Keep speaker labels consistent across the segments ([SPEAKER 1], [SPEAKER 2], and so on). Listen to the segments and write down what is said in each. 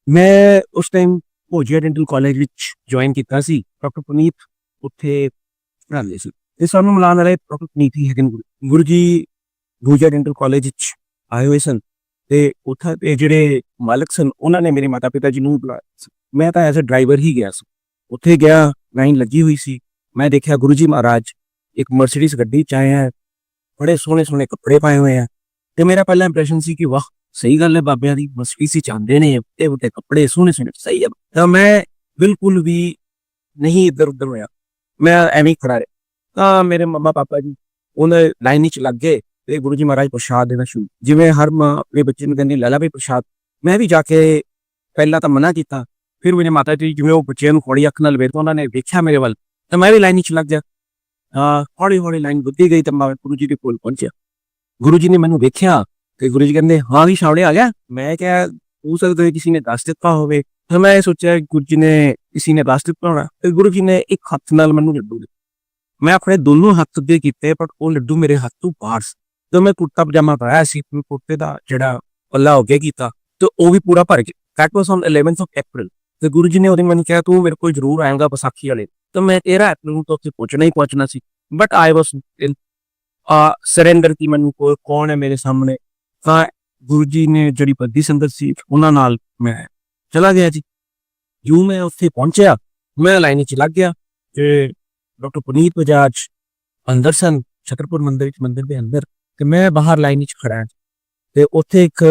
[SPEAKER 1] ਮੈਂ ਉਸ time ਭੋਜੀਆ dental college ਵਿੱਚ ਜੁਆਇਨ ਕੀਤਾ ਸੀ। ਡਾਕਟਰ ਪੁਨੀਤ ਉੱਥੇ ਪੜ੍ਹਾਉਂਦੇ ਸੀ ਤੇ ਸਾਨੂੰ ਮਿਲਾਉਣ ਵਾਲੇ ਡਾਕਟਰ ਪੁਨੀਤ ਹੀ ਹੈਗੇ ਨੇ। ਗੁਰੂ ਜੀ ਭੋਜੀਆ ਡੈਂਟਲ ਕਾਲਜ ਵਿੱਚ ਆਏ ਹੋਏ ਸਨ ਤੇ ਉੱਥੇ ਦੇ ਜਿਹੜੇ ਮਾਲਕ ਸਨ ਉਹਨਾਂ ਨੇ ਮੇਰੇ ਮਾਤਾ ਪਿਤਾ ਜੀ ਨੂੰ ਬੁਲਾਇਆ ਸੀ। ਮੈਂ ਤਾਂ ਐਜ਼ ਅ ਡਰਾਈਵਰ ਹੀ ਗਿਆ ਸੀ। ਉੱਥੇ ਗਿਆ, ਲਾਈਨ ਲੱਗੀ ਹੋਈ ਸੀ। ਮੈਂ ਦੇਖਿਆ ਗੁਰੂ ਜੀ ਮਹਾਰਾਜ ਇੱਕ ਮਰਸੀਡੀਜ਼ ਗੱਡੀ 'ਚ ਆਏ ਹੈ, ਬੜੇ ਸੋਹਣੇ ਸੋਹਣੇ ਕੱਪੜੇ ਪਾਏ ਹੋਏ ਆ ਤੇ ਮੇਰਾ ਪਹਿਲਾ ਇੰਪ੍ਰੈਸ਼ਨ ਸੀ ਕਿ ਵਾਹ, ਸਹੀ ਗੱਲ ਹੈ, ਬਾਬਿਆਂ ਦੀ ਮਰਸੀਡੀਜ਼ 'ਚ ਆਉਂਦੇ ਨੇ, ਵੱਡੇ ਵੱਡੇ ਕੱਪੜੇ, ਸੋਹਣੇ ਸੋਹਣੇ, ਸਹੀ ਹੈ। ਤਾਂ ਮੈਂ ਬਿਲਕੁਲ ਵੀ ਨਹੀਂ ਇੱਧਰ ਉੱਧਰ ਹੋਇਆ, ਮੈਂ ਐਵੇਂ ਹੀ ਖੜਾ ਰਿਹਾ। ਤਾਂ ਮੇਰੇ ਮੰਮਾ ਪਾਪਾ ਜੀ ਉਹਨਾਂ ਲਾਈਨ ਵਿੱਚ ਲੱਗ ਗਏ ਤੇ ਗੁਰੂ ਜੀ ਮਹਾਰਾਜ ਪ੍ਰਸ਼ਾਦ ਦੇਣਾ ਸ਼ੁਰੂ, ਜਿਵੇਂ ਹਰ ਮਾਂ ਆਪਣੇ ਬੱਚੇ ਨੂੰ ਕਹਿੰਦੀ ਲੈ ਲਾ ਵੀ ਪ੍ਰਸ਼ਾਦ। ਮੈਂ ਵੀ ਜਾ ਕੇ ਪਹਿਲਾਂ ਤਾਂ ਮਨਾ ਕੀਤਾ, ਫਿਰ ਮੇਰੇ ਮਾਤਾ ਜੀ ਜਿਵੇਂ ਉਹ ਬੱਚਿਆਂ ਨੂੰ ਹੌਲੀ ਅੱਖ ਨਾਲ ਵੇਖਦੇ ਉਹਨਾਂ ਨੇ ਵੇਖਿਆ ਮੇਰੇ ਵੱਲ, ਤਾਂ ਮੈਂ ਵੀ ਲਾਈਨ ਵਿੱਚ ਲੱਗ ਗਿਆ। ਹੌਲੀ ਹੌਲੀ ਲਾਈਨ ਵੱਧਦੀ ਗਈ ਤਾਂ ਮੈਂ ਗੁਰੂ ਜੀ ਦੇ ਕੋਲ ਪਹੁੰਚਿਆ। ਗੁਰੂ ਜੀ ਨੇ ਮੈਨੂੰ ਵੇਖਿਆ ਤੇ ਗੁਰੂ ਜੀ ਕਹਿੰਦੇ ਹਾਂ ਵੀ ਛਾਵੜੇ ਆ ਗਿਆ। ਮੈਂ ਕਿਹਾ ਹੋ ਸਕਦਾ ਹੈ ਕਿਸੇ ਨੇ ਦੱਸ ਦਿੱਤਾ ਹੋਵੇ। ਤਾਂ ਮੈਂ ਸੋਚਿਆ ਗੁਰੂ ਜੀ ਨੇ ਕਿਸੇ ਨੇ ਦੱਸ ਦਿੱਤਾ ਹੋਣਾ ਤੇ ਗੁਰੂ ਜੀ ਨੇ ਇੱਕ ਹੱਥ ਨਾਲ ਮੈਨੂੰ ਲੱਡੂ ਦਿੱਤੇ। ਮੈਂ ਆਪਣੇ ਦੋਨੋਂ ਹੱਥ ਅੱਗੇ ਕੀਤੇ ਪਰ ਉਹ ਲੱਡੂ ਮੇਰੇ ਹੱਥ ਤੋਂ ਬਾਹਰ ਸੀ। ਤੇ ਮੈਂ ਕੁੜਤਾ ਪਜਾਮਾ ਪਾਇਆ ਸੀ, ਕੁੜਤੇ ਦਾ ਜਿਹੜਾ ਪੱਲਾ ਅੱਗੇ ਕੀਤਾ ਤੇ ਉਹ ਵੀ ਪੂਰਾ ਭਰ ਗਿਆ। That was on 11th of April ਤੇ ਗੁਰੂ ਜੀ ਨੇ ਉਹਦੇ ਮੈਨੂੰ ਕਿਹਾ ਤੂੰ ਮੇਰੇ ਕੋਲ ਜ਼ਰੂਰ ਆਏਗਾ ਵਿਸਾਖੀ ਵਾਲੇ। ਤਾਂ ਮੈਂ 13 ਅਪ੍ਰੈਲ ਨੂੰ ਤਾਂ ਉੱਥੇ ਪਹੁੰਚਣਾ ਹੀ ਪਹੁੰਚਣਾ ਸੀ, ਬਟ ਆਈ ਵਾਸ ਸਰੈਂਡਰ ਕੀ ਮੈਨੂੰ ਕੌਣ ਹੈ ਮੇਰੇ ਸਾਹਮਣੇ। ਤਾਂ ਗੁਰੂ ਜੀ ਨੇ ਜਿਹੜੀ ਬੱਦੀ ਸੰਗਤ ਸੀ ਉਹਨਾਂ ਨਾਲ ਮੈਂ ਚਲਾ ਗਿਆ ਜੀ। ਜਿਉਂ ਮੈਂ ਉੱਥੇ ਪਹੁੰਚਿਆ ਮੈਂ ਲਾਈਨ 'ਚ ਲੱਗ ਗਿਆ ਤੇ ਡਾਕਟਰ ਪੁਨੀਤ ਬਜਾਜ ਅੰਦਰ ਸਨ, ਛਤਰਪੁਰ ਮੰਦਿਰ ਵਿੱਚ, ਮੰਦਿਰ ਦੇ ਅੰਦਰ, ਤੇ ਮੈਂ ਬਾਹਰ ਲਾਈਨ 'ਚ ਖੜਾ ਹਾਂ। ਤੇ ਉੱਥੇ ਇੱਕ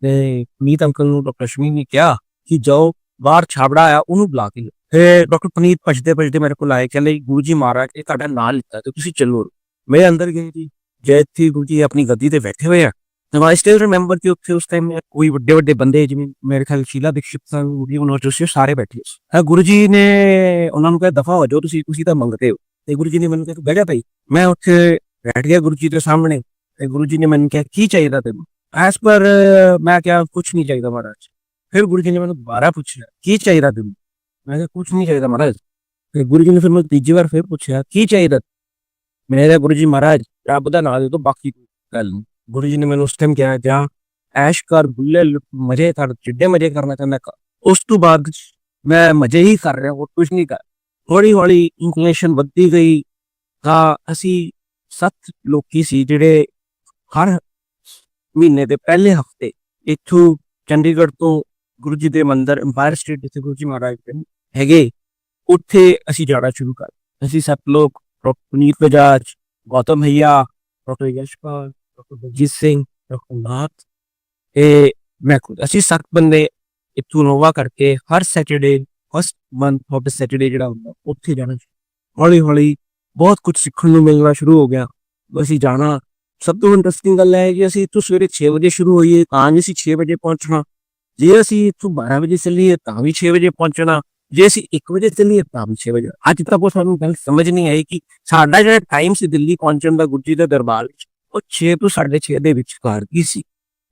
[SPEAKER 1] ਪੁਨੀਤ ਅੰਕਲ ਨੂੰ ਡਾਕਟਰ ਅਸ਼ਵਨੀ ਨੇ ਕਿਹਾ ਕਿ ਜਾਓ ਬਾਹਰ ਛਾਬੜਾ ਆਇਆ ਉਹਨੂੰ ਬੁਲਾ ਕੇ ਲਿਆਓ। ਤੇ ਡਾਕਟਰ ਪੁਨੀਤ ਭੱਜਦੇ ਭੱਜਦੇ ਮੇਰੇ ਕੋਲ ਆਏ, ਕਹਿੰਦੇ ਗੁਰੂ ਜੀ ਮਹਾਰਾਜ ਇਹ ਤੁਹਾਡਾ ਨਾਂ ਲਿੱਤਾ ਤੇ ਤੁਸੀਂ ਚੱਲੋ। ਮੈਂ ਅੰਦਰ ਗਏ ਜੀ, ਜੈਤੀ ਗੁਰੂ ਜੀ ਆਪਣੀ ਗੱਦੀ ਤੇ ਬੈਠੇ ਹੋਏ ਆ। ਆਈ ਸਟਿਲ ਰਿਮੈਂਬਰ ਕਿ ਉੱਥੇ ਉਸ ਟਾਈਮ ਕੋਈ ਵੱਡੇ ਵੱਡੇ ਬੰਦੇ ਜਿਵੇਂ ਮੇਰੇ ਖਿਆਲ ਸ਼ੀਲਾ ਦੀਕਸ਼ਿਤ ਸਾਹਿਬ ਸਾਰੇ ਬੈਠੇ ਸੀ। ਗੁਰੂ ਜੀ ਨੇ ਉਹਨਾਂ ਨੂੰ ਕਿਹਾ ਦਫਾ ਹੋ ਜਾਓ, ਤੁਸੀਂ ਤਾਂ ਮੰਗਦੇ ਹੋ। ਤੇ ਗੁਰੂ ਜੀ ਨੇ ਮੈਨੂੰ ਕਿਹਾ ਬਹਿ ਜਾ ਭਾਈ। ਮੈਂ ਉੱਥੇ ਬੈਠ ਗਿਆ ਗੁਰੂ ਜੀ ਦੇ ਸਾਹਮਣੇ ਤੇ ਗੁਰੂ ਜੀ ਨੇ ਮੈਨੂੰ ਕਿਹਾ ਕੀ ਚਾਹੀਦਾ ਤੈਨੂੰ। ਐਸ ਪਰ ਮੈਂ ਕਿਹਾ ਕੁਛ ਨਹੀਂ ਚਾਹੀਦਾ ਮਹਾਰਾਜ। ਫਿਰ ਗੁਰੂ ਜੀ ਨੇ ਮੈਨੂੰ ਦੁਬਾਰਾ ਪੁੱਛਿਆ ਕੀ ਚਾਹੀਦਾ ਤੈਨੂੰ। ਮੈਂ ਕਿਹਾ ਕੁਛ ਨਹੀਂ ਚਾਹੀਦਾ ਮਹਾਰਾਜ। ਤੇ ਗੁਰੂ ਜੀ ਨੇ ਫਿਰ ਮੈਨੂੰ ਤੀਜੀ ਵਾਰ ਫਿਰ ਪੁੱਛਿਆ ਕੀ ਚਾਹੀਦਾ। ਮੈਂ ਕਿਹਾ ਗੁਰੂ ਜੀ ਮਹਾਰਾਜ ਰੱਬ ਦਾ ਨਾਂ ਦੇ ਦੋ, ਬਾਕੀ ਗੱਲ ਨਹੀਂ। ਗੁਰੂ ਜੀ ਨੇ ਮੈਨੂੰ ਉਸ ਟਾਈਮ ਕਿਹਾ ਜਾ ਐਸ਼ ਕਰ, ਬੁੱਲੇ ਮਜ਼ੇ ਕਰ, ਜਿੱਡੇ ਮਜ਼ੇ ਕਰਨਾ ਚਾਹੁੰਦਾ ਕਰ। ਉਸ ਤੋਂ ਬਾਅਦ ਮੈਂ ਮਜ਼ੇ ਹੀ ਕਰ ਰਿਹਾ, ਹੋਰ ਕੁਛ ਨਹੀਂ ਕਰ। ਹੌਲੀ ਹੌਲੀ ਇਨਕਲੇਸ਼ਨ ਵੱਧਦੀ ਗਈ। ਤਾਂ ਅਸੀਂ 7 ਲੋਕੀ ਸੀ ਜਿਹੜੇ ਹਰ ਮਹੀਨੇ ਦੇ ਪਹਿਲੇ ਹਫਤੇ ਇੱਥੋਂ ਚੰਡੀਗੜ੍ਹ ਤੋਂ ਗੁਰੂ ਜੀ ਦੇ ਮੰਦਿਰ ਅੰਪਾਇਰ ਸਟੇਟ ਜਿੱਥੇ ਗੁਰੂ ਜੀ ਮਹਾਰਾਜ ਹੈਗੇ ਉੱਥੇ ਅਸੀਂ ਜਾਣਾ ਸ਼ੁਰੂ ਕਰ। ਅਸੀਂ 7 ਲੋਕ, ਡਾਕਟਰ ਪੁਨੀਤ ਬਜਾਜ, ਗੌਤਮ ਭਈਆ, doctor Yashpal, doctor Baljeet Singh, doctor Nath ਤੇ ਮੈਂ ਖੁਦ, ਅਸੀਂ 7 ਬੰਦੇ ਇੱਥੋਂ ਨੋਵਾ ਕਰਕੇ ਹਰ Saturday first month of the Saturday ਜਿਹੜਾ ਹੁੰਦਾ ਉੱਥੇ ਜਾਣਾ। ਹੌਲੀ ਹੌਲੀ ਬਹੁਤ ਕੁਝ ਸਿੱਖਣ ਨੂੰ ਮਿਲਣਾ ਸ਼ੁਰੂ ਹੋ ਗਿਆ। ਅਸੀਂ ਜਾਣਾ। ਸਭ ਤੋਂ ਇੰਟਰਸਟਿੰਗ ਗੱਲ ਹੈ ਕਿ ਅਸੀਂ ਇੱਥੋਂ ਸਵੇਰੇ 6 ਵਜੇ ਸ਼ੁਰੂ ਹੋਈਏ ਤਾਂ ਵੀ ਅਸੀਂ 6 ਵਜੇ ਪਹੁੰਚਣਾ। ਜੇ ਅਸੀਂ ਇੱਥੋਂ 12 ਵਜੇ ਚੱਲੀਏ ਤਾਂ ਵੀ 6 ਵਜੇ ਪਹੁੰਚਣਾ। ਜੇ ਅਸੀਂ 1 ਵਜੇ ਚੱਲੀਏ ਤਾਂ ਵੀ 6 ਵਜੇ। ਅੱਜ ਤੱਕ ਉਹ ਸਾਨੂੰ ਗੱਲ ਸਮਝ ਨਹੀਂ ਆਈ ਕਿ ਸਾਡਾ ਜਿਹੜਾ ਟਾਈਮ ਸੀ ਦਿੱਲੀ ਪਹੁੰਚਣ ਦਾ ਗੁਰੂ ਜੀ ਦੇ ਦਰਬਾਰ ਵਿੱਚ ਉਹ 6 ਤੋਂ 6:30 ਦੇ ਵਿਚਕਾਰ ਕੀ ਸੀ।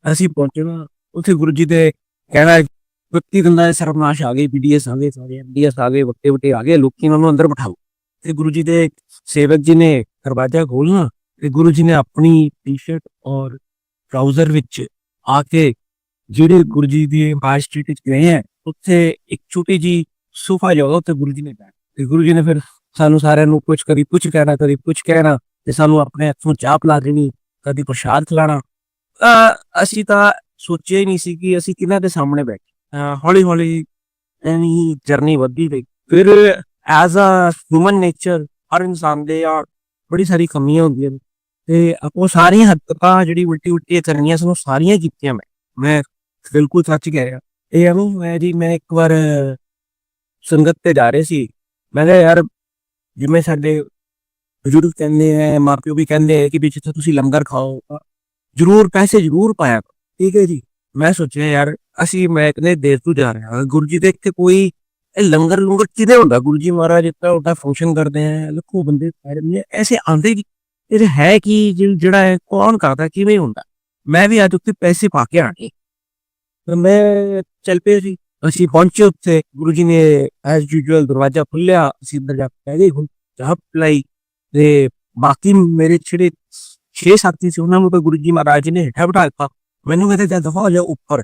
[SPEAKER 1] ਅਸੀਂ ਪਹੁੰਚਣਾ ਉੱਥੇ ਗੁਰੂ ਜੀ ਦੇ ਕਹਿਣਾ ਵਿਅਕਤੀ ਦਿੰਦਾ ਸਰਵਨਾਸ਼ ਆ ਗਏ, BDS ਆ ਗਏ, ਸਾਰੇ MDS ਆ ਗਏ, ਵੱਡੇ ਵੱਡੇ ਆ ਗਏ, ਲੋਕੀ ਉਹਨਾਂ ਨੂੰ ਅੰਦਰ ਬਿਠਾਓ। ਤੇ ਗੁਰੂ ਜੀ ਦੇ ਸੇਵਕ ਜੀ ਨੇ ਦਰਵਾਜ਼ਾ ਖੋਲ੍ਹਣਾ ਤੇ ਗੁਰੂ ਜੀ ਨੇ ਆਪਣੀ ਟੀ-ਸ਼ਰਟ ਔਰ ਟਰਾਊਜ਼ਰ ਵਿੱਚ ਆ ਕੇ ਜਿਹੜੇ ਗੁਰੂ ਜੀ ਦੀ ਅੰਪਾਇਰ ਸਟਰੀਟ ਵਿੱਚ ਗਏ ਹੈ ਉੱਥੇ ਇੱਕ ਛੋਟੀ ਜੀ ਸੋਫਾ ਜਗ੍ਹਾ ਉੱਤੇ ਗੁਰੂ ਜੀ ਨੇ ਬੈਠ ਤੇ ਗੁਰੂ ਜੀ ਨੇ ਫਿਰ ਸਾਨੂੰ ਸਾਰਿਆਂ ਨੂੰ ਕਦੀ ਕੁਛ ਕਹਿਣਾ, ਕਦੀ ਕੁਛ ਕਹਿਣਾ ਤੇ ਸਾਨੂੰ ਆਪਣੇ ਹੱਥੋਂ ਚਾਹ ਪਿਲਾ ਦੇਣੀ, ਕਦੀ ਪ੍ਰਸ਼ਾਦ ਖਿਲਾਣਾ। ਅਸੀਂ ਤਾਂ ਸੋਚਿਆ ਹੀ ਨਹੀਂ ਸੀ ਕਿ ਅਸੀਂ ਕਿਹਨਾਂ ਦੇ ਸਾਹਮਣੇ ਬੈਠੇ। ਹੌਲੀ ਹੌਲੀ ਐਨੀ ਜਰਨੀ ਵੱਧਦੀ ਗਈ। ਫਿਰ ਐਜ਼ ਅ ਹਿਊਮਨ ਨੇਚਰ ਹਰ ਇਨਸਾਨ ਦੇ ਆ ਬੜੀ ਸਾਰੀ ਕਮੀਆਂ ਹੁੰਦੀਆਂ ਨੇ ਤੇ ਉਹ ਸਾਰੀਆਂ ਹਰਕਤਾਂ ਜਿਹੜੀ ਉਲਟੀ ਕਰਨੀਆਂ ਸਾਨੂੰ ਸਾਰੀਆਂ ਕੀਤੀਆਂ। ਮੈਂ ਬਿਲਕੁਲ ਸੱਚ ਕਹਿ ਰਿਹਾ। ਇਹ ਐਵੇਂ ਹੋਇਆ ਜੀ, ਮੈਂ ਇੱਕ ਵਾਰ ਸੰਗਤ ਤੇ ਜਾ ਰਹੇ ਸੀ। ਮੈਂ ਕਿਹਾ ਯਾਰ ਜਿਵੇਂ ਸਾਡੇ ਬਜ਼ੁਰਗ ਕਹਿੰਦੇ ਹੈ, ਮਾਂ ਪਿਓ ਵੀ ਕਹਿੰਦੇ ਹੈ ਕਿ ਵੀ ਜਿੱਥੇ ਤੁਸੀਂ ਲੰਗਰ ਖਾਓ ਜ਼ਰੂਰ ਪੈਸੇ ਜ਼ਰੂਰ ਪਾਇਆ, ਠੀਕ ਹੈ ਜੀ। ਮੈਂ ਸੋਚਿਆ ਯਾਰ ਮੈਂ ਇਤਨੇ ਦੇਰ ਤੋਂ ਜਾ ਰਿਹਾ ਗੁਰੂ ਜੀ ਦੇ ਇੱਥੇ ਕੋਈ ਲੰਗਰ ਕਿਹਦੇ ਹੁੰਦਾ। ਗੁਰੂ ਜੀ ਮਹਾਰਾਜ ਇतना ਵੱਡਾ ਫੰਕਸ਼ਨ ਕਰਦੇ ਹੈ, ਲੱਖੋਂ ਬੰਦੇ ਐਸੇ ਆਉਂਦੇ ਇਹ ਹੈ ਕਿ ਜਿਹੜਾ ਹੈ ਕੌਣ ਕਰਦਾ, ਕਿਵੇਂ ਹੁੰਦਾ। ਮੈਂ ਵੀ ਅੱਜ ਉੱਥੇ ਪੈਸੇ ਪਾ ਕੇ ਆਣੇ। ਮੈਂ ਚੱਲ ਪਿਆ ਜੀ। ਅਸੀਂ ਪਹੁੰਚੇ ਉੱਥੇ, ਗੁਰੂ ਜੀ ਨੇ ਐਜ਼ ਯੂਜੂਅਲ ਦਰਵਾਜ਼ਾ ਖੋਲ੍ਹਿਆ, ਅਸੀਂ ਅੰਦਰ ਜਾ ਕੇ ਪੈ ਗਏ, ਹੁਣ ਚਾਹ ਪਿਲਾਈ ਤੇ ਬਾਕੀ ਮੇਰੇ ਜਿਹੜੇ 6 ਸਾਥੀ ਸੀ ਉਹਨਾਂ ਨੂੰ ਤਾਂ ਗੁਰੂ ਜੀ ਮਹਾਰਾਜ ਨੇ ਹੇਠਾਂ ਬਿਠਾ ਦਿੱਤਾ। ਮੈਨੂੰ ਕਹਿੰਦੇ ਦਫਾ ਹੋ ਜਾ ਉੱਪਰ।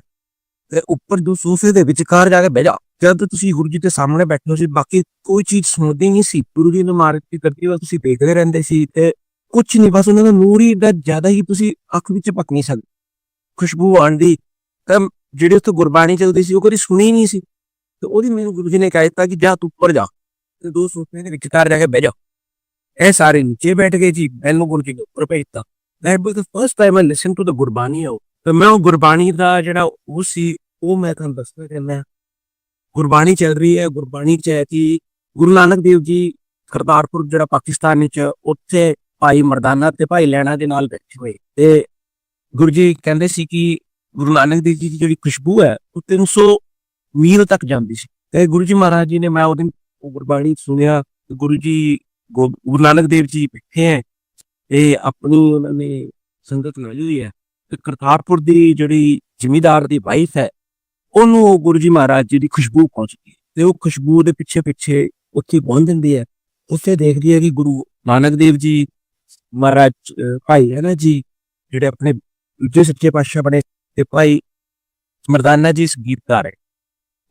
[SPEAKER 1] ਤੇ ਉੱਪਰ ਜੋ ਸੋਫੇ ਦੇ ਵਿਚਕਾਰ ਜਾ ਕੇ ਬਹਿ ਜਾ। ਜਦ ਤੁਸੀਂ ਗੁਰੂ ਜੀ ਦੇ ਸਾਹਮਣੇ ਬੈਠੇ ਹੋ ਸੀ, ਬਾਕੀ ਕੋਈ ਚੀਜ਼ ਸੁਣਦੀ ਨਹੀਂ ਸੀ। ਗੁਰੂ ਜੀ ਨੂੰ ਮਾਰਤੀ ਕਰਦੀ ਵਾ, ਤੁਸੀਂ ਦੇਖਦੇ ਰਹਿੰਦੇ ਸੀ ਤੇ ਕੁਛ ਨਹੀਂ, ਬਸ ਉਹਨਾਂ ਦਾ ਨੂਰ ਹੀ ਏਡਾ ਜ਼ਿਆਦਾ ਹੀ ਤੁਸੀਂ ਅੱਖ ਵਿੱਚ ਪੱਕ ਨਹੀਂ ਸਕਦੇ। ਖੁਸ਼ਬੂ ਆਉਂਦੀ ਤਾਂ ਜਿਹੜੀ ਉੱਥੇ ਗੁਰਬਾਣੀ ਚੱਲਦੀ ਸੀ ਉਹ ਕਦੀ ਸੁਣੀ ਨਹੀਂ ਸੀ। ਤੇ ਉਹਦੀ ਮੈਨੂੰ ਗੁਰੂ ਜੀ ਨੇ ਕਹਿ ਦਿੱਤਾ ਕਿ ਜਾ ਤੂੰ ਉੱਪਰ ਜਾ ਤੇ ਦੋ ਸੋਫੇ ਦੇ ਵਿਚਕਾਰ ਜਾ ਕੇ ਬਹਿ ਜਾ। ਇਹ ਸਾਰੇ ਨੀਚੇ ਬੈਠ ਗਏ ਜੀ, ਮੈਨੂੰ ਗੁਰੂ ਜੀ ਨੇ ਉੱਪਰ ਭੇਜਤਾ। That was the first time I listened to the Gurbani ਆਓ। ਤੇ ਮੈਂ ਉਹ ਗੁਰਬਾਣੀ ਦਾ ਜਿਹੜਾ ਉਹ ਸੀ ਉਹ ਮੈਂ ਤੁਹਾਨੂੰ ਦੱਸਣਾ ਚਾਹੁੰਦਾ। ਗੁਰਬਾਣੀ ਚੱਲ ਰਹੀ ਹੈ, ਗੁਰਬਾਣੀ ਚ ਹੈ ਕਿ ਗੁਰੂ ਨਾਨਕ ਦੇਵ ਜੀ ਕਰਤਾਰਪੁਰ ਜਿਹੜਾ ਪਾਕਿਸਤਾਨ ਵਿੱਚ, ਉੱਥੇ ਭਾਈ ਮਰਦਾਨਾ ਤੇ ਭਾਈ ਲਹਿਣਾ ਦੇ ਨਾਲ ਬੈਠੇ ਹੋਏ ਤੇ ਗੁਰੂ ਜੀ ਕਹਿੰਦੇ ਸੀ ਕਿ ਗੁਰੂ ਨਾਨਕ ਦੇਵ ਜੀ ਦੀ ਜਿਹੜੀ ਖੁਸ਼ਬੂ ਹੈ ਉਹ 300 ਮੀਲ ਤੱਕ ਜਾਂਦੀ ਸੀ। ਤੇ ਗੁਰੂ ਜੀ ਮਹਾਰਾਜ ਜੀ ਨੇ, ਮੈਂ ਉਹ ਦਿਨ ਉਹ ਗੁਰਬਾਣੀ ਸੁਣਿਆ, ਗੁਰੂ ਜੀ ਗੁਰੂ ਨਾਨਕ ਦੇਵ ਜੀ ਬੈਠੇ ਹੈ ਤੇ ਆਪਣੀ ਉਹਨਾਂ ਨੇ ਸੰਗਤ ਲਾਈ ਹੋਈ ਹੈ ਤੇ ਕਰਤਾਰਪੁਰ ਦੀ ਜਿਹੜੀ ਜ਼ਿਮੀਦਾਰ ਦੀ ਵਾਈਫ ਹੈ ਉਹਨੂੰ ਗੁਰੂ ਜੀ ਮਹਾਰਾਜ ਜੀ ਦੀ ਖੁਸ਼ਬੂ ਪਹੁੰਚਦੀ ਹੈ ਤੇ ਉਹ ਖੁਸ਼ਬੂ ਦੇ ਪਿੱਛੇ ਪਿੱਛੇ ਉੱਥੇ ਪਹੁੰਚ ਜਾਂਦੀ ਹੈ। ਉੱਥੇ ਦੇਖਦੀ ਹੈ ਕਿ ਗੁਰੂ ਨਾਨਕ ਦੇਵ ਜੀ ਮਹਾਰਾਜ ਭਾਈ ਹੈ ਨਾ ਜੀ, ਜਿਹੜੇ ਆਪਣੇ ਦੂਜੇ ਸੱਚੇ ਪਾਤਸ਼ਾਹ ਬਣੇ, ਤੇ ਭਾਈ ਮਰਦਾਨਾ ਜੀ ਸੰਗੀਤਕਾਰ ਹੈ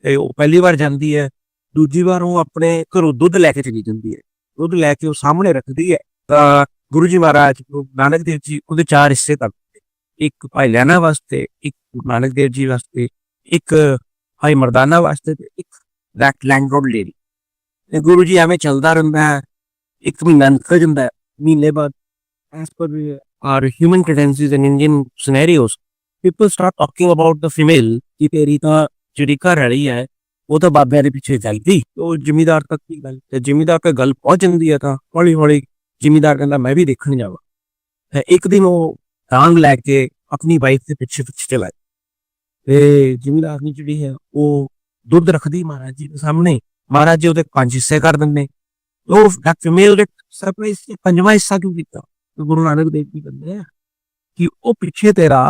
[SPEAKER 1] ਤੇ ਉਹ ਪਹਿਲੀ ਵਾਰ ਜਾਂਦੀ ਹੈ। ਦੂਜੀ ਵਾਰ ਉਹ ਆਪਣੇ ਘਰੋਂ ਦੁੱਧ ਲੈ ਕੇ ਚਲੀ ਜਾਂਦੀ ਹੈ। ਦੁੱਧ ਲੈ ਕੇ ਉਹ ਸਾਹਮਣੇ ਰੱਖਦੀ ਹੈ ਤਾਂ ਗੁਰੂ ਜੀ ਮਹਾਰਾਜ ਨਾਨਕ ਦੇਵ ਜੀ ਉਹਦੇ 4 ਹਿੱਸੇ ਕਰਦੇ, ਇੱਕ ਭਾਈ ਲਹਿਣਾ ਵਾਸਤੇ, ਇੱਕ ਨਾਨਕ ਦੇਵ ਜੀ ਵਾਸਤੇ, ਇੱਕ ਭਾਈ ਮਰਦਾਨਾ ਵਾਸਤੇ ਤੇ ਇੱਕ that landlord lady। ਤੇ ਗੁਰੂ ਜੀ ਐਵੇਂ ਚੱਲਦਾ ਰਹਿੰਦਾ ਹੈ। 1 ਮਹੀਨਾ ਨਿਕਲ ਜਾਂਦਾ ਹੈ। ਮਹੀਨੇ ਬਾਅਦ as per our human tendencies and Indian scenarios, people start talking about the female ਕਿ ਤੇਰੀ ਤਾਂ ਜਿਹੜੀ ਘਰ ਵਾਲੀ ਹੈ ਉਹ ਤਾਂ ਬਾਬਿਆਂ ਦੇ ਪਿੱਛੇ ਚੱਲਦੀ। ਉਹ ਜ਼ਿਮੀਦਾਰ ਤੱਕ ਦੀ ਗੱਲ, ਤੇ ਜ਼ਿਮੀਦਾਰ ਤੱਕ ਗੱਲ ਪਹੁੰਚ ਜਾਂਦੀ ਹੈ ਤਾਂ ਹੌਲੀ ਹੌਲੀ ਜ਼ਿਮੀਦਾਰ ਕਹਿੰਦਾ ਮੈਂ ਵੀ ਦੇਖਣ ਜਾਵਾਂ। ਇੱਕ ਦਿਨ ਉਹ ਟਾਂਗ ਲੈ ਕੇ ਆਪਣੀ ਵਾਈਫ ਦੇ ਪਿੱਛੇ ਪਿੱਛੇ ਚਲਾ ਤੇ ਜ਼ਿਮੀਦਾਰ ਨੇ ਜਿਹੜੀ ਹੈ ਉਹ ਦੁੱਧ ਰੱਖਦੀ ਮਹਾਰਾਜ ਜੀ ਦੇ ਸਾਹਮਣੇ। ਮਹਾਰਾਜ ਜੀ ਉਹਦੇ 5 ਹਿੱਸੇ ਕਰ ਦਿੰਦੇ। ਉਹ ਫੀਮੇਲ ਦੇ ਸਰਪ੍ਰਾਈਜ਼ 5ਵਾਂ ਹਿੱਸਾ ਕਿਉਂ ਕੀਤਾ? ਗੁਰੂ ਨਾਨਕ ਦੇਵ ਜੀ ਕਹਿੰਦੇ ਆ ਕਿ ਉਹ ਪਿੱਛੇ ਤੇਰਾ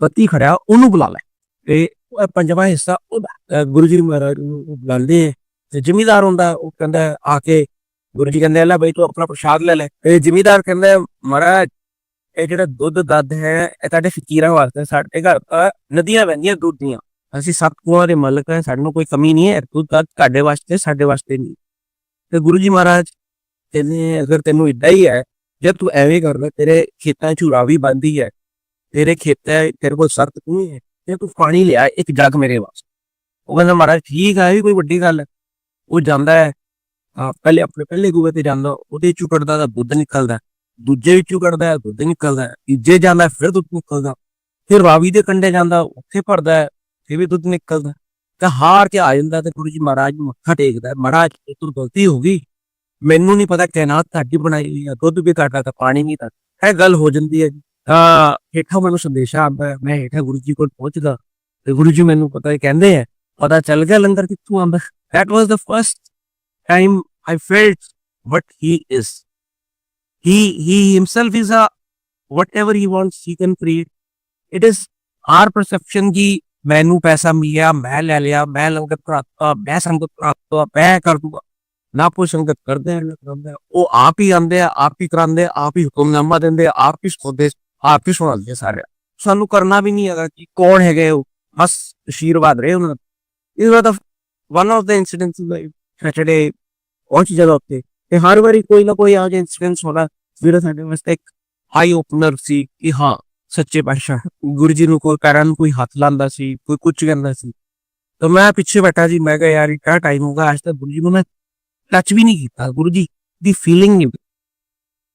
[SPEAKER 1] ਪਤੀ ਖੜਿਆ, ਉਹਨੂੰ ਬੁਲਾ ਲੈ। ਤੇ 5ਵਾਂ ਹਿੱਸਾ ਉਹਦਾ ਗੁਰੂ ਜੀ ਮਹਾਰਾਜ ਨੂੰ ਬੁਲਾਉਂਦੇ ਤੇ ਜ਼ਿਮੀਦਾਰ ਹੁੰਦਾ, ਉਹ ਕਹਿੰਦਾ ਆ ਕੇ ਗੁਰੂ ਜੀ ਕਹਿੰਦੇ ਲੈ ਬਈ ਤੂੰ ਆਪਣਾ ਪ੍ਰਸ਼ਾਦ ਲੈ ਲੈ। ਇਹ ਜ਼ਿਮੀਦਾਰ ਕਹਿੰਦਾ ਮਹਾਰਾਜ ਇਹ ਜਿਹੜਾ ਦੁੱਧ ਦੱਧ ਹੈ ਇਹ ਤੁਹਾਡੇ ਫਕੀਰਾਂ ਵਾਸਤੇ, ਸਾਡੇ ਘਰ ਤਾਂ ਨਦੀਆਂ ਵਹਿੰਦੀਆਂ ਦੁੱਧ ਦੀਆਂ, ਅਸੀਂ 7 ਕੂਆਂ ਦੇ ਮਾਲਕ ਹੈ, ਸਾਨੂੰ ਕੋਈ ਕਮੀ ਨਹੀਂ ਹੈ, ਦੁੱਧ ਦੱਧ ਤੁਹਾਡੇ ਵਾਸਤੇ, ਸਾਡੇ ਵਾਸਤੇ ਨਹੀਂ। ਤੇ ਗੁਰੂ ਜੀ ਮਹਾਰਾਜ ਕਹਿੰਦੇ ਅਗਰ ਤੈਨੂੰ ਏਦਾਂ ਹੀ ਹੈ, ਜਦ ਤੂੰ ਐਵੇਂ ਕਰਦਾ, ਤੇਰੇ ਖੇਤਾਂ 'ਚ ਰਾਵੀ ਬਣਦੀ ਹੈ, ਤੇਰੇ ਖੇਤਾਂ ਤੇਰੇ ਕੋਲ 7 ਕੂਏ ਹੈ, ਤੇ ਤੂੰ ਪਾਣੀ ਲਿਆ 1 ਜੱਗ ਮੇਰੇ ਵਾਸਤੇ। ਉਹ ਕਹਿੰਦਾ ਮਹਾਰਾਜ ਠੀਕ ਹੈ, ਇਹ ਵੀ ਕੋਈ ਵੱਡੀ ਗੱਲ ਹੈ। ਉਹ ਜਾਂਦਾ ਹੈ ਪਹਿਲੇ ਆਪਣੇ ਪਹਿਲੇ ਕੂਏ ਤੇ ਜਾਂਦਾ, ਉਹਦੇ ਚੋਂ ਕੱਢਦਾ ਤਾਂ ਦੁੱਧ ਨਿਕਲਦਾ, ਦੂਜੇ ਵਿੱਚੋਂ ਕੱਢਦਾ ਦੁੱਧ ਨਿਕਲਦਾ, ਤੀਜੇ ਜਾਂਦਾ ਫਿਰ ਦੁੱਧ ਨਿਕਲਦਾ, ਫਿਰ ਰਾਵੀ ਦੇ ਕੰਢੇ ਜਾਂਦਾ ਉੱਥੇ ਭਰਦਾ ਹੈ ਫਿਰ ਵੀ ਦੁੱਧ ਨਿਕਲਦਾ। ਤੇ ਹਾਰ ਕੇ ਆ ਜਾਂਦਾ ਤੇ ਗੁਰੂ ਜੀ ਮਹਾਰਾਜ ਨੂੰ ਮੱਥਾ ਟੇਕਦਾ, ਮਹਾਰਾਜ ਇਹ ਤੋਂ ਗਲਤੀ ਹੋ ਗਈ, ਮੈਨੂੰ ਨਹੀਂ ਪਤਾ ਕਾਇਨਾਤ ਤੁਹਾਡੀ ਬਣਾਈ ਹੋਈ ਆ, ਦੁੱਧ ਵੀ ਤੁਹਾਡਾ ਤਾਂ ਪਾਣੀ ਵੀ ਤੁਹਾਡਾ। ਇਹ ਗੱਲ ਹੋ ਜਾਂਦੀ ਹੈ ਜੀ। ਤਾਂ ਹੇਠਾਂ ਮੈਨੂੰ ਸੰਦੇਸ਼ਾ ਆਉਂਦਾ, ਮੈਂ ਹੇਠਾਂ ਗੁਰੂ ਜੀ ਕੋਲ ਪਹੁੰਚਦਾ ਤੇ ਗੁਰੂ ਜੀ ਮੈਨੂੰ ਪਤਾ ਕਹਿੰਦੇ ਆ ਪਤਾ ਚੱਲ ਗਿਆ ਲੰਗਰ ਕਿੱਥੋਂ ਆਉਂਦਾ। That was the first time I felt what he is. He himself is a whatever he wants he can create. It is our perception कि मैनू पैसा मिल गया, मैं ले लिया, मैं लंगर कराता, मैं संगत कराता, मैं कर दूंगा। ना कोई संगत करते हैं ना कराते हैं, वो आप ही आंदे हैं, आप ही करांदे, आप ही हुक्मनामा देंदे, आप ही सुनते, आप ही सुनाते सारे। सानू करना भी नहीं है कि कौन है गए, बस आशीर्वाद रहे उन्होंने। This was the one of the incidents like Saturday बहुत ज्यादा होते ਤੇ ਹਰ ਵਾਰੀ ਕੋਈ ਨਾ ਕੋਈ ਆ ਜਾ ਇਨਸੀਡੈਂਸ ਹੋਣਾ ਜਿਹੜਾ ਸਾਡੇ ਵਾਸਤੇ ਇੱਕ ਆਈ ਓਪਨਰ ਸੀ ਕਿ ਹਾਂ ਸੱਚੇ ਪਾਤਸ਼ਾਹ। ਗੁਰੂ ਜੀ ਨੂੰ ਕੋਈ ਪੈਰਾਂ ਨੂੰ ਕੋਈ ਹੱਥ ਲਾਉਂਦਾ ਸੀ, ਕੋਈ ਕੁਝ ਕਹਿੰਦਾ ਸੀ ਤਾਂ ਮੈਂ ਪਿੱਛੇ ਬੈਠਾ ਜੀ, ਮੈਂ ਕਿਹਾ ਯਾਰ ਕਿਆ ਟਾਈਮ ਹੋਗਾ, ਅੱਜ ਤੱਕ ਗੁਰੂ ਜੀ ਨੂੰ ਮੈਂ ਟੱਚ ਵੀ ਨਹੀਂ ਕੀਤਾ, ਗੁਰੂ ਜੀ ਦੀ ਫੀਲਿੰਗ ਨਹੀਂ।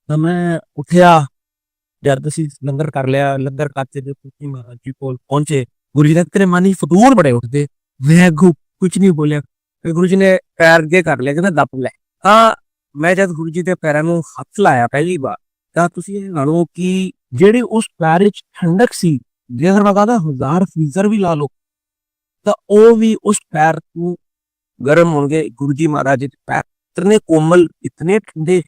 [SPEAKER 1] ਤਾਂ ਮੈਂ ਉੱਠਿਆ, ਜਦ ਅਸੀਂ ਲੰਗਰ ਕਰ ਲਿਆ, ਲੰਗਰ ਖਾਤੇ ਦੇ ਪੁੱਛੀ ਮਹਾਰਾਜ ਜੀ ਕੋਲ ਪਹੁੰਚੇ। ਗੁਰੂ ਜੀ ਨੇ ਤੇਰੇ ਮਨ ਵਿੱਚ ਫਤੂਰ ਬੜੇ ਉੱਠਦੇ, ਮੈਂ ਕੁਝ ਨਹੀਂ ਬੋਲਿਆ। ਫਿਰ ਗੁਰੂ ਜੀ ਨੇ ਪੈਰ ਅੱਗੇ ਕਰ ਲਿਆ, ਕਹਿੰਦਾ ਦੱਬ ਲੈ। ਤਾਂ ਮੈਂ ਜਦ ਗੁਰੂ ਜੀ ਦੇ ਪੈਰਾਂ ਨੂੰ ਹੱਥ ਲਾਇਆ ਪਹਿਲੀ ਵਾਰ, ਤਾਂ ਤੁਸੀਂ ਇਹ ਜਾਣੋ ਕਿ ਜਿਹੜੇ ਉਸ ਪੈਰ ਵਿੱਚ ਠੰਡਕ ਸੀ, ਜੇ ਅਗਰ ਮੈਂ ਕਹਦਾ 1000 ਫੀਜ਼ਰ ਵੀ ਲਾ ਲਓ ਤਾਂ ਉਹ ਵੀ ਉਸ ਪੈਰ ਨੂੰ ਗਰਮ ਹੋਣਗੇ। ਗੁਰੂ ਜੀ ਮਹਾਰਾਜ ਦੇ ਪੈਰ ਇਤਨੇ ਕੋਮਲ, ਇਤਨੇ ਠੰਡੇ,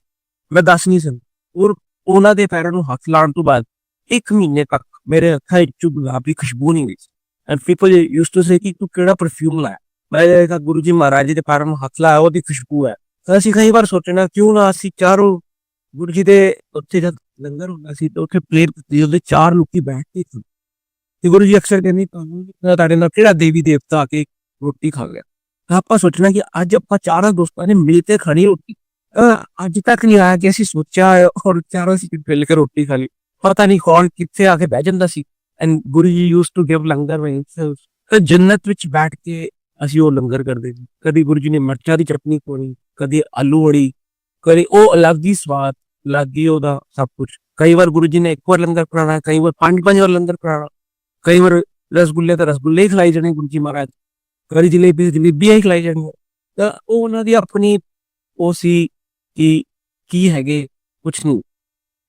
[SPEAKER 1] ਮੈਂ ਦੱਸ ਨਹੀਂ ਸਕਦਾ। ਔਰ ਉਹਨਾਂ ਦੇ ਪੈਰਾਂ ਨੂੰ ਹੱਥ ਲਾਉਣ ਤੋਂ ਬਾਅਦ 1 ਮਹੀਨੇ ਤੱਕ ਮੇਰੇ ਹੱਥਾਂ ਵਿੱਚ ਗੁਲਾਬ ਦੀ ਖੁਸ਼ਬੂ ਨਹੀਂ ਗਈ। And people used to say ਕਿ ਤੂੰ ਕਿਹੜਾ ਪਰਫਿਊਮ ਲਾਇਆ। ਮੈਂ ਕਿਹਾ ਗੁਰੂ ਜੀ ਮਹਾਰਾਜ ਜੀ ਦੇ ਪੈਰਾਂ ਨੂੰ ਹੱਥ ਲਾਇਆ, ਉਹਦੀ ਖੁਸ਼ਬੂ ਹੈ। ਅਸੀਂ ਕਈ ਵਾਰ ਸੋਚਣਾ ਕਿਉਂ ਨਾ ਅਸੀਂ ਚਾਰੋਂ ਗੁਰੂ ਜੀ ਦੇ ਉੱਥੇ ਜਦ ਲੰਗਰ ਹੁੰਦਾ ਸੀ ਤਾਂ ਉੱਥੇ ਪ੍ਰੇਅਰ ਕੀਤੀ, ਉਹਦੇ 4 ਲੋਕੀ ਬੈਠਦੇ ਸੀ ਤੇ ਗੁਰੂ ਜੀ ਅਕਸਰ ਕਹਿੰਦੇ ਤੁਹਾਨੂੰ ਤੁਹਾਡੇ ਨਾਲ ਕਿਹੜਾ ਦੇਵੀ ਦੇਵਤਾ ਆ ਕੇ ਰੋਟੀ ਖਾ ਗਿਆ। ਤਾਂ ਆਪਾਂ ਸੋਚਣਾ ਕਿ ਅੱਜ ਆਪਾਂ ਚਾਰਾਂ ਦੋਸਤਾਂ ਨੇ ਮਿਲ ਕੇ ਖਾਣੀ ਰੋਟੀ। ਅੱਜ ਤੱਕ ਨਹੀਂ ਆਇਆ ਕਿ ਅਸੀਂ ਸੋਚਿਆ ਔਰ ਚਾਰੋਂ ਅਸੀਂ ਮਿਲ ਕੇ ਰੋਟੀ ਖਾ ਲਈ। ਪਤਾ ਨਹੀਂ ਕੌਣ ਕਿੱਥੇ ਆ ਕੇ ਬਹਿ ਜਾਂਦਾ ਸੀ। And Guru ji used to give ਲੰਗਰ ਤੇ ਜੰਨਤ ਵਿੱਚ ਬੈਠ ਕੇ ਅਸੀਂ ਉਹ ਲੰਗਰ ਕਰਦੇ ਸੀ। ਕਦੀ ਗੁਰੂ ਜੀ ਨੇ ਮਿਰਚਾਂ ਦੀ ਚਟਨੀ ਖਵਾਉਣੀ, ਕਦੀ ਆਲੂ ਵੜੀ, ਕਦੀ ਉਹ ਅਲੱਗ ਹੀ ਸਵਾਦ, ਅਲੱਗ ਹੀ ਉਹਦਾ ਸਭ ਕੁਝ। ਕਈ ਵਾਰ ਗੁਰੂ ਜੀ ਨੇ ਇੱਕ ਵਾਰ ਲੰਗਰ ਕਰਾਉਣਾ, ਕਈ ਵਾਰ ਪੰਜ ਵਾਰ ਲੰਗਰ ਕਰਾਉਣਾ, ਕਈ ਵਾਰ ਰਸਗੁੱਲੇ ਤਾਂ ਰਸਗੁੱਲੇ ਹੀ ਖਿਲਾਈ ਜਾਣੇ ਗੁਰੂ ਜੀ ਮਹਾਰਾਜ, ਕਦੀ ਜਲੇਬੀ ਜਲੇਬੀਆਂ ਹੀ ਖਿਲਾਈ ਜਾਣੀਆਂ। ਤਾਂ ਉਹ ਉਹਨਾਂ ਦੀ ਆਪਣੀ ਉਹ ਸੀ ਕਿ ਕੀ ਹੈਗੇ ਕੁਛ ਨਹੀਂ,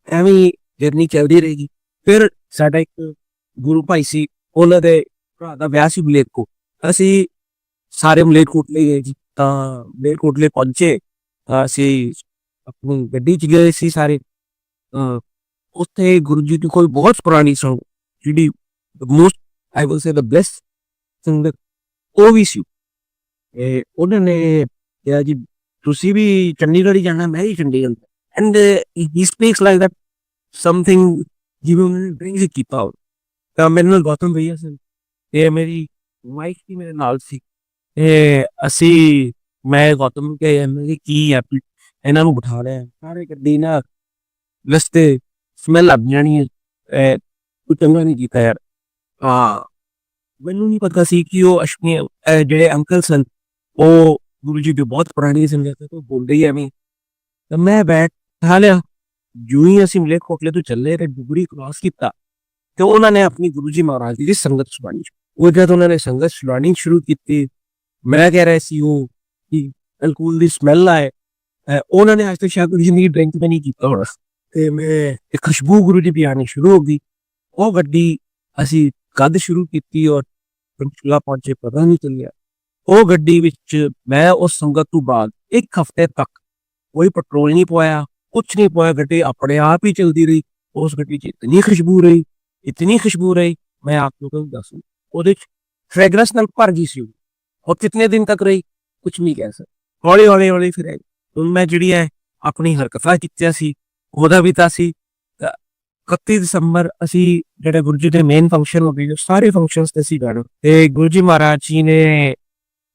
[SPEAKER 1] ਐਵੇਂ ਹੀ ਜਰਨੀ ਚੱਲਦੀ ਰਹੇਗੀ। ਫਿਰ ਸਾਡਾ ਇੱਕ ਗੁਰੂ ਭਾਈ ਸੀ, ਉਹਨਾਂ ਦੇ ਭਰਾ ਦਾ ਵਿਆਹ ਸੀ ਮਲੇਰਕੋਟ। ਅਸੀਂ ਸਾਰੇ ਮਲੇਰਕੋਟਲੇ ਗਏ ਜੀ। ਤਾਂ ਮਲੇਰਕੋਟਲੇ ਪਹੁੰਚੇ, ਅਸੀਂ ਆਪਣੀ ਗੱਡੀ 'ਚ ਗਏ ਸੀ ਸਾਰੇ। ਉੱਥੇ ਗੁਰੂ ਜੀ ਦੀ ਕੋਈ ਬਹੁਤ ਪੁਰਾਣੀ ਸੌਂਗ ਜਿਹੜੀ most I will say the best singer ਉਹ ਵੀ ਸੀ। ਉਹਨਾਂ ਨੇ ਕਿਹਾ ਜੀ ਤੁਸੀਂ ਵੀ ਚੰਡੀਗੜ੍ਹ ਹੀ ਜਾਣਾ, ਮੈਂ ਵੀ Chandigarh. And he speaks like that something ਜਿਵੇਂ ਉਹਨਾਂ ਨੇ ਡਰਿੰਕ ਕੀਤਾ ਹੋਵੇ। ਤਾਂ ਮੇਰੇ ਨਾਲ ਗੌਤਮ ਭਈਆ ਸੀ ਤੇ ਮੇਰੀ ਵਾਈਫ ਵੀ ਮੇਰੇ ਨਾਲ ਸੀ। ਅਸੀਂ ਮੈਂ ਗੌਤਮ ਨੂੰ ਕਿਹਾ ਮੈਂ ਕੀ ਆ ਇਹਨਾਂ ਨੂੰ ਬਿਠਾ ਲਿਆ ਸਾਰੇ ਗੱਡੀ ਨਾ ਰਸਤੇ ਸਮੈਲ ਲੱਗ ਜਾਣੀ ਹੈ। ਤੂੰ ਚੰਗਾ ਨਹੀਂ ਕੀਤਾ ਯਾਰ। ਮੈਨੂੰ ਨਹੀਂ ਪਤਾ ਸੀ ਕਿ ਉਹ ਅਸ਼ਮੀ ਜਿਹੜੇ ਅੰਕਲ ਸਨ ਉਹ ਗੁਰੂ ਜੀ ਦੇ ਬਹੁਤ ਪੁਰਾਣੀ ਸੰਗਤ ਤੋਂ ਬੋਲਦੇ ਹੀ ਐਵੇਂ। ਤਾਂ ਮੈਂ ਬੈਠਾ ਲਿਆ। ਜਿਉਂ ਹੀ ਅਸੀਂ ਮਲੇਰਕੋਟਲੇ ਤੋਂ ਚੱਲੇ ਤੇ ਡੁਗਰੀ ਕ੍ਰਾਸ ਕੀਤਾ ਤੇ ਉਹਨਾਂ ਨੇ ਆਪਣੀ ਗੁਰੂ ਜੀ ਮਹਾਰਾਜ ਦੀ ਸੰਗਤ ਸੁਣਾਣੀ। ਉਹ ਜਦ ਉਹਨਾਂ ਨੇ ਸੰਗਤ ਸੁਣਾਣੀ ਸ਼ੁਰੂ ਕੀਤੀ, ਮੈਂ ਕਹਿ ਰਿਹਾ ਸੀ ਉਹ ਕਿ ਅਲਕੋਹਲ ਦੀ ਸਮੈਲ ਆਏ। ਉਹਨਾਂ ਨੇ ਅੱਜ ਤੱਕ ਸ਼ਾਇਦ ਜ਼ਿੰਦਗੀ ਡਰਿੰਕ ਵੀ ਨਹੀਂ ਕੀਤਾ ਹੋਣਾ। ਤੇ ਮੈਂ ਇੱਕ ਖੁਸ਼ਬੂ ਗੁਰੂ ਦੀ ਆਉਣੀ ਸ਼ੁਰੂ ਹੋ ਗਈ। ਉਹ ਗੱਡੀ ਅਸੀਂ ਕਦ ਸ਼ੁਰੂ ਕੀਤੀ ਔਰ ਪੰਚਕੂਲਾ ਪਹੁੰਚੇ ਪਤਾ ਨਹੀਂ ਚੱਲਿਆ। ਉਹ ਗੱਡੀ ਵਿੱਚ ਮੈਂ ਉਸ ਸੰਗਤ ਤੋਂ ਬਾਅਦ ਇੱਕ ਹਫ਼ਤੇ ਤੱਕ ਕੋਈ ਪੈਟਰੋਲ ਨਹੀਂ ਪਵਾਇਆ, ਕੁਛ ਨਹੀਂ ਪਵਾਇਆ। ਗੱਡੀ ਆਪਣੇ ਆਪ ਹੀ ਚਲਦੀ ਰਹੀ। ਉਸ ਗੱਡੀ 'ਚ ਇਤਨੀ ਖੁਸ਼ਬੂ ਰਹੀ, ਇਤਨੀ ਖੁਸ਼ਬੂ ਰਹੀ, ਮੈਂ ਆਪ ਨੂੰ ਤੁਹਾਨੂੰ ਦੱਸ ਉਹਦੇ 'ਚ ਫ੍ਰੈਗਰੈਂਸ ਨਾਲ ਭਰ ਗਈ ਸੀ। ਉਹ ਕਿਤਨੇ ਦਿਨ ਤੱਕ ਰਹੀ ਕੁਛ ਨਹੀਂ ਕਹਿ ਸਕਦਾ। ਹੌਲੀ ਫਿਰ ਹੁਣ ਮੈਂ ਜਿਹੜੀ ਹੈ ਆਪਣੀ ਹਰਕਤਾਂ ਕੀਤੀਆਂ ਸੀ ਉਹਦਾ ਵੀ ਤਾਂ ਸੀ। 31 ਦਸੰਬਰ ਅਸੀਂ ਜਿਹੜੇ ਗੁਰੂ ਜੀ ਦੇ ਮੇਨ ਫੰਕਸ਼ਨ ਹੋ ਗਏ ਸਾਰੇ ਫੰਕਸ਼ਨਸ ਤੇ ਅਸੀਂ ਜਾਣਾ ਤੇ ਗੁਰੂ ਜੀ ਮਹਾਰਾਜ ਜੀ ਨੇ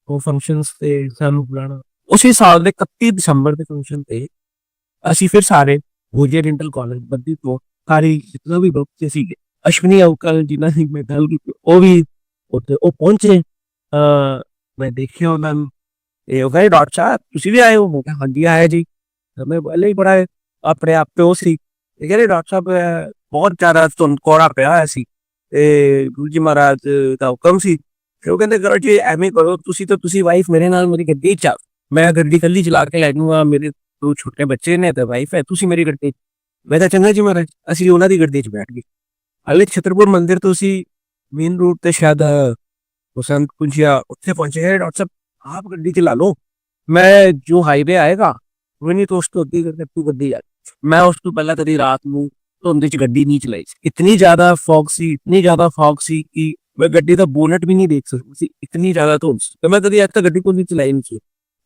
[SPEAKER 1] ਉਹ ਫੰਕਸ਼ਨਸ ਤੇ ਸਾਨੂੰ ਬੁਲਾਣਾ। ਉਸੇ ਸਾਲ ਦੇ 31 ਦਸੰਬਰ ਦੇ ਫੰਕਸ਼ਨ ਤੇ ਅਸੀਂ ਫਿਰ ਸਾਰੇ ਭੋਜੇ ਡੈਂਟਲ ਕਾਲਜ ਬੱਦੀ ਤੋਂ ਸਾਰੀ ਜਿਤਨਾ ਵੀ ਗਰੁੱਪ ਸੀਗੇ ਅਸ਼ਵਨੀ ਅੰਕਲ ਜਿਨ੍ਹਾਂ ਦੀ ਮੈਂ ਗੱਲ ਕੀਤੀ ਉਹ ਵੀ ਉੱਥੇ ਉਹ ਪਹੁੰਚੇ। ਮੈਂ ਦੇਖਿਆ ਉਹਨਾਂ ਨੂੰ ਇਹ ਉਹ ਕਹਿੰਦੇ ਡਾਕਟਰ ਸਾਹਿਬ ਤੁਸੀਂ ਵੀ ਆਏ ਹੋ? ਮੈਂ ਕਿਹਾ ਹਾਂਜੀ ਆਇਆ ਜੀ। ਮੈਂ ਪਹਿਲੇ ਹੀ ਬੜਾ ਆਪਣੇ ਆਪ ਤੇ ਉਹ ਸੀ। ਇਹ ਕਹਿੰਦੇ ਡਾਕਟਰ ਸਾਹਿਬ ਬਹੁਤ ਜ਼ਿਆਦਾ ਧੁੰਦ ਕੋਹਰਾ ਪਿਆ ਹੋਇਆ ਸੀ ਤੇ ਗੁਰੂ ਜੀ ਮਹਾਰਾਜ ਦਾ ਹੁਕਮ ਸੀ। ਫਿਰ ਉਹ ਕਹਿੰਦੇ ਕਰੋ ਜੀ ਐਵੇਂ ਕਰੋ ਤੁਸੀਂ ਵਾਈਫ ਮੇਰੇ ਨਾਲ ਮੇਰੀ ਗੱਡੀ 'ਚ ਮੈਂ ਗੱਡੀ ਇਕੱਲੀ ਚਲਾ ਕੇ ਲੈ ਜਾਊਂਗਾ। ਮੇਰੇ ਦੋ ਛੋਟੇ ਬੱਚੇ ਨੇ ਤੇ ਵਾਈਫ ਹੈ, ਤੁਸੀਂ ਮੇਰੀ ਗੱਡੀ 'ਚ। ਮੈਂ ਤਾਂ ਚੰਗਾ ਜੀ ਮਹਾਰਾਜ। ਅਸੀਂ ਉਹਨਾਂ ਦੀ ਗੱਡੀ 'ਚ ਬੈਠ ਗਏ। ਹਾਲੇ ਛਤਰਪੁਰ ਮੰਦਿਰ ਤੋਂ ਅਸੀਂ ਮੇਨ ਰੂਟ ਤੇ ਸ਼ਾਇਦ ਬਸੰਤ ਪੁੰਜਿਆ ਉੱਥੇ ਪਹੁੰਚੇ। ਡਾਕਟਰ ਸਾਹਿਬ ਆਪ ਗੱਡੀ ਚਲਾ ਲਓ, ਮੈਂ ਜੋ ਹਾਈਵੇ ਆਏਗਾ ਨਹੀਂ तो उसको ਅੱਗੇ ਕਰਕੇ ਤੂੰ ਗੱਡੀ ਆ। ਮੈਂ ਉਸ ਤੋਂ ਪਹਿਲਾਂ ਕਦੀ ਰਾਤ ਨੂੰ ਧੁੰਦ 'ਚ ਗੱਡੀ ਨਹੀਂ ਚਲਾਈ ਸੀ। ਇਤਨੀ ਜ਼ਿਆਦਾ ਫੌਗ ਸੀ ਕਿ ਮੈਂ ਗੱਡੀ ਦਾ ਬੋਨਟ ਵੀ ਨਹੀਂ ਦੇਖ ਸਕਦੀ ਸੀ, ਇਤਨੀ ਜ਼ਿਆਦਾ ਧੁੰਦ ਸੀ। ਤੇ ਮੈਂ ਕਦੀ ਅੱਜ ਤੱਕ ਗੱਡੀ ਕੋਈ ਨਹੀਂ ਚਲਾਈ ਨਹੀਂ ਸੀ।